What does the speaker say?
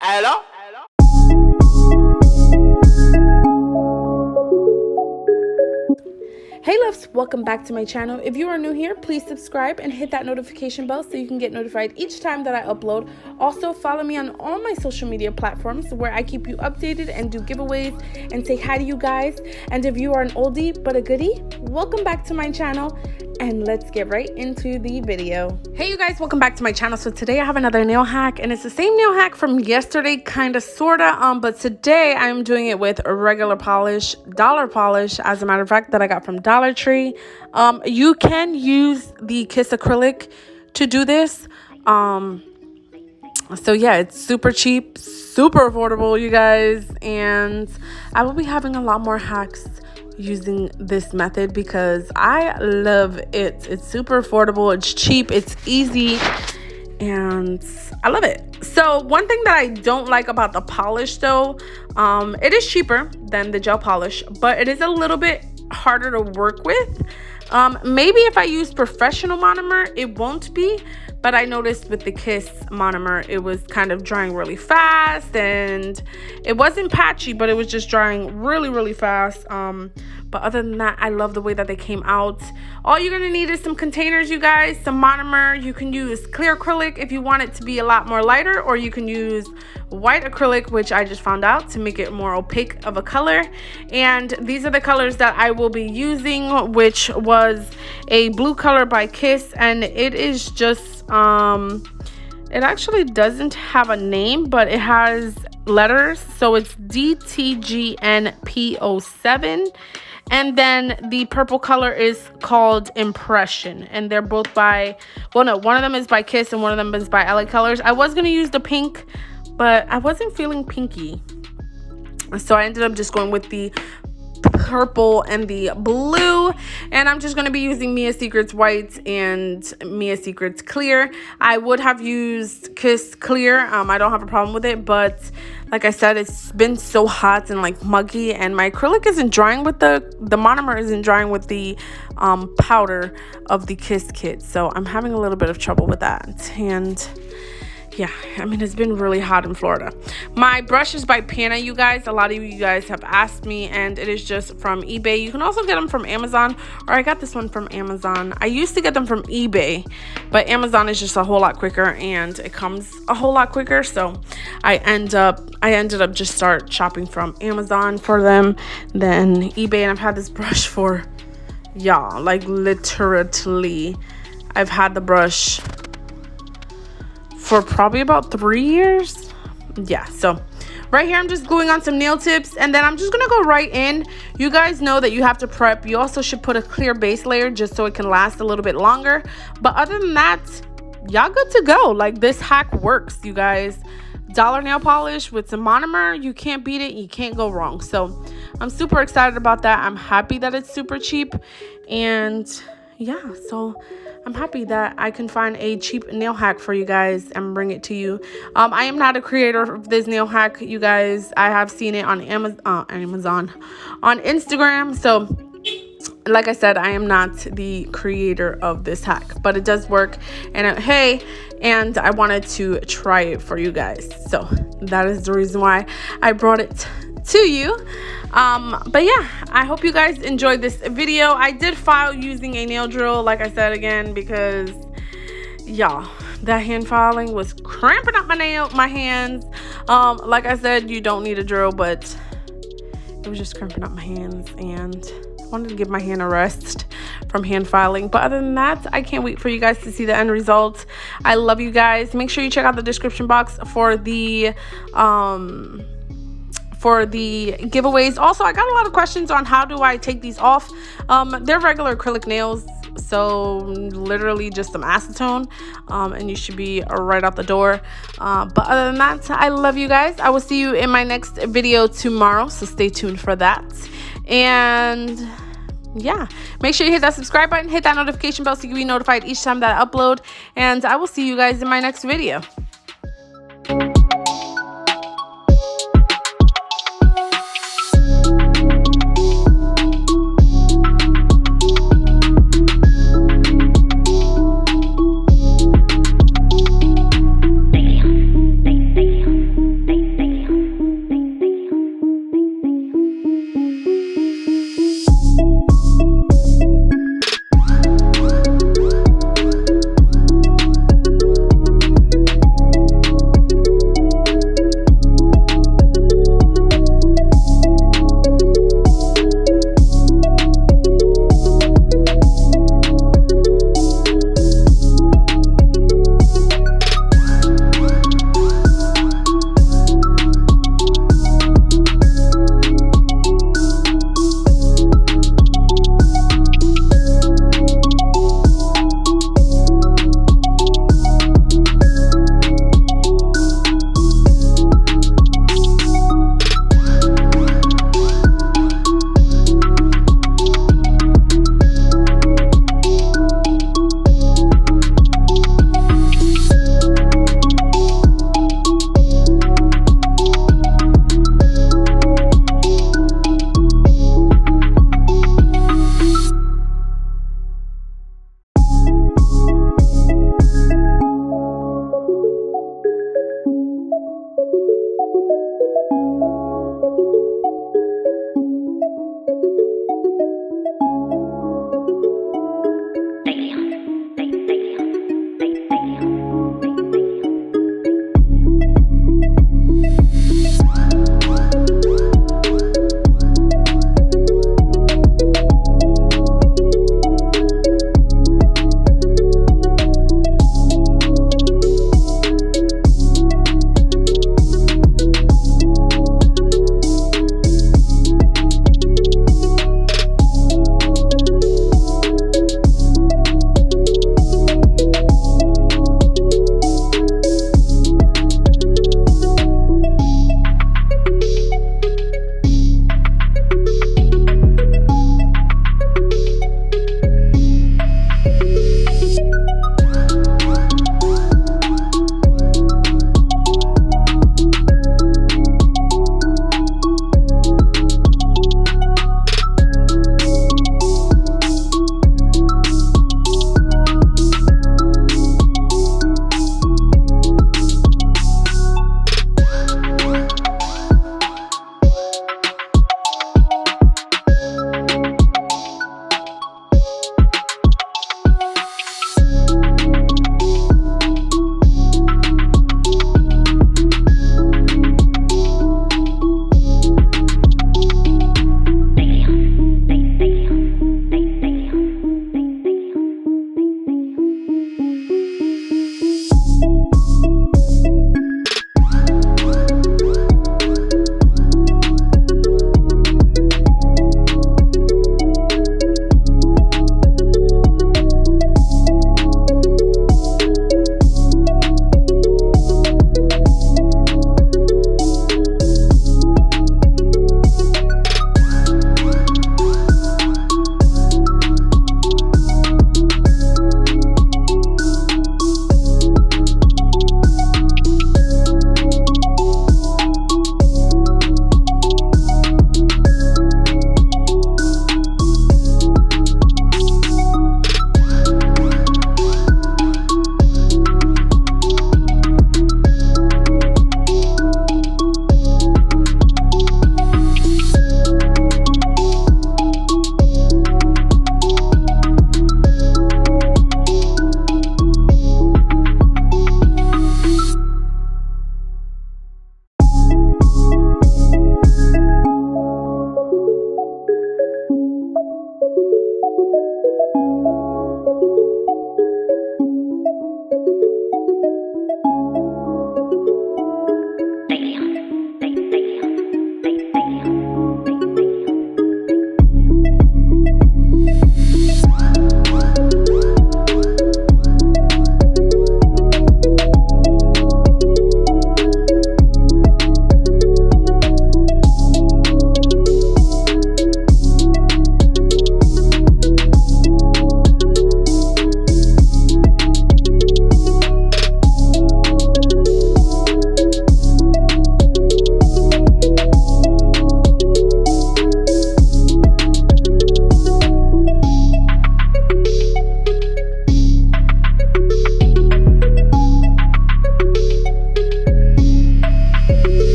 Hello? Hey loves, welcome back to my channel. If you are new here, please subscribe and hit that notification bell so you can get notified each time that I upload. Also, follow me on all my social media platforms where I keep you updated and do giveaways and say hi to you guys. And if you are an oldie but a goodie, welcome back to my channel. And let's get right into the video. Hey you guys, welcome back to my channel. So today I have another nail hack, and it's the same nail hack from yesterday, kind of, sorta, but today I'm doing it with a regular polish, dollar polish, as a matter of fact, that I got from Dollar Tree. You can use the Kiss acrylic to do this. So yeah, it's super cheap, super affordable, you guys, and I will be having a lot more hacks using this method because I love it. It's super affordable, it's cheap, it's easy, and I love it. So one thing that I don't like about the polish though, it is cheaper than the gel polish, but it is a little bit harder to work with. Maybe if I use professional monomer it won't be, but I noticed with the Kiss monomer it was kind of drying really fast, and it wasn't patchy, but it was just drying really fast. But other than that, I love the way that they came out. All you're gonna need is some containers, you guys, some monomer. You can use clear acrylic if you want it to be a lot more lighter, or you can use white acrylic, which I just found out, to make it more opaque of a color. And these are the colors that I will be using, which was a blue color by Kiss, and it is just it actually doesn't have a name, but it has letters, so it's DTGNP07. And then the purple color is called Impression, and they're both by, well, no, one of them is by Kiss and one of them is by LA Colors. I was gonna use the pink, but I wasn't feeling pinky, so I ended up just going with the purple and the blue. And I'm just going to be using Mia Secrets white and Mia Secrets clear. I would have used Kiss clear, I don't have a problem with it, but like I said, it's been so hot and like muggy, and my acrylic isn't drying with the monomer isn't drying with the powder of the Kiss kit, so I'm having a little bit of trouble with that. And yeah, I mean, it's been really hot in Florida. My brush is by PANA, you guys. A lot of you guys have asked me, and it is just from eBay. You can also get them from Amazon, or I got this one from Amazon. I used to get them from eBay, but Amazon is just a whole lot quicker, and it comes a whole lot quicker. So I ended up just start shopping from Amazon for them, then eBay. And I've had this brush for, y'all, like literally, I've had the brush for probably about 3 years. Yeah, so right here I'm just gluing on some nail tips, and then I'm just gonna go right in. You guys know that you have to prep. You also should put a clear base layer just so it can last a little bit longer, but other than that, y'all good to go. Like, this hack works, you guys. Dollar nail polish with some monomer, you can't beat it, you can't go wrong. So I'm super excited about that. I'm happy that it's super cheap, and yeah, so I'm happy that I can find a cheap nail hack for you guys and bring it to you. I am not a creator of this nail hack, you guys. I have seen it on Amazon, on Instagram. So like I said, I am not the creator of this hack, but it does work. And and I wanted to try it for you guys. So that is the reason why I brought it to you. But yeah, I hope you guys enjoyed this video. I did file using a nail drill, like I said again, because y'all, that hand filing was cramping up my hands. Like I said, you don't need a drill, but it was just cramping up my hands, and I wanted to give my hand a rest from hand filing. But other than that, I can't wait for you guys to see the end result. I love you guys. Make sure you check out the description box for the giveaways. Also, I got a lot of questions on how do I take these off. They're regular acrylic nails, so literally just some acetone, and you should be right out the door. But other than that, I love you guys. I will see you in my next video tomorrow, so stay tuned for that. And yeah, make sure you hit that subscribe button, hit that notification bell so you can be notified each time that I upload, and I will see you guys in my next video.